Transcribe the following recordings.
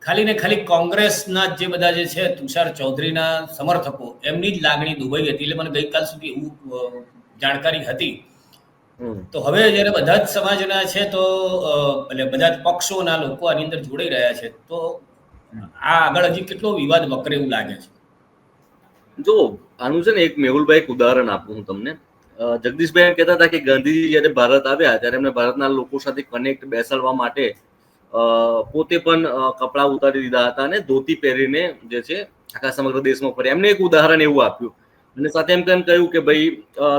ખાલી ને ખાલી કોંગ્રેસના જે બધા જે છે તુષાર ચૌધરીના સમર્થકો એમની જ લાગણી દુભાઈ હતી. એટલે મને ગઈકાલ સુધી એવું જાણકારી હતી. તો હવે જ્યારે બધા જ સમાજના છે તો એટલે બધા જ પક્ષોના લોકો આની અંદર જોડાઈ રહ્યા છે, તો આ આગળ હજી કેટલો વિવાદ વકરે એવું લાગે છે. જો આનું છે ને એક મેહુલભાઈ એક ઉદાહરણ આપું હું તમને. જગદીશભાઈ એમ કહેતા હતા કે ગાંધીજી જ્યારે ભારત આવ્યા ત્યારે એમને ભારતના લોકો સાથે કનેક્ટ બેસાડવા માટે પોતે પણ કપડાં ઉતારી દીધા હતા અને ધોતી પહેરીને જે છે આખા સમગ્ર દેશમાં ફર્યા. એમને એક ઉદાહરણ એવું આપ્યું અને સાથે એમ કહ્યું કે ભાઈ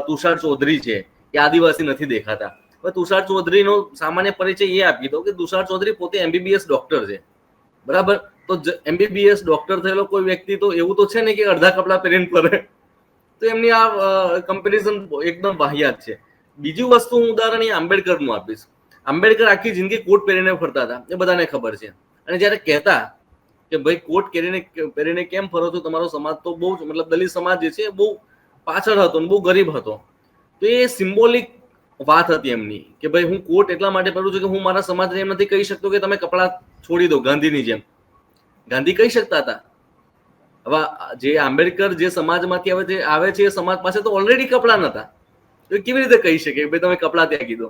તુષાર ચૌધરી છે એ આદિવાસી નથી દેખાતા. હવે તુષાર ચૌધરીનો સામાન્ય પરિચય એ આપી દો કે તુષાર ચૌધરી પોતે MBBS ડોક્ટર છે, બરાબર. તો MBBS ડોક્ટર થયેલો કોઈ વ્યક્તિ તો એવું તો છે ને કે અડધા કપડા પહેરીને ફરે. તો એમની આ કમ્પેરિઝન એકદમ વાહિયાત છે. બીજી વસ્તુ હું ઉદાહરણ એ આંબેડકરનું આપીશ. આંબેડકર આખી જિંદગી કોટ પહેરીને ફરતા હતા, એ બધાને ખબર છે. અને જ્યારે કહેતા કે ભાઈ કોટ પહેરીને કેમ ફરો છો, તમારો સમાજ તો બહુ મતલબ દલિત સમાજ જે છે બહુ પાછળ હતો ને બહુ ગરીબ હતો. તો એ સિમ્બોલિક વાત હતી એમની કે ભાઈ હું કોટ એટલા માટે પહેરું છું કે હું મારા સમાજને એમ નથી કહી શકતો કે તમે કપડાં છોડી દો ગાંધીની જેમ. ગાંધી કહી શકતા હતા. હવે જે આંબેડકર જે સમાજમાંથી આવે છે એ સમાજ પાસે તો ઓલરેડી કપડાં નતા, તો કેવી રીતે કહી શકે ભાઈ તમે કપડાં ત્યાગી દો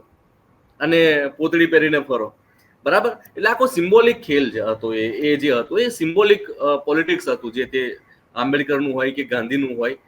અને પોતળી પહેરીને ફરો, બરાબર. એટલે આખો સિમ્બોલિક ખેલ જે હતો એ જે હતો એ સિમ્બોલિક પોલિટિક્સ હતું, જે તે આંબેડકરનું હોય કે ગાંધીનું હોય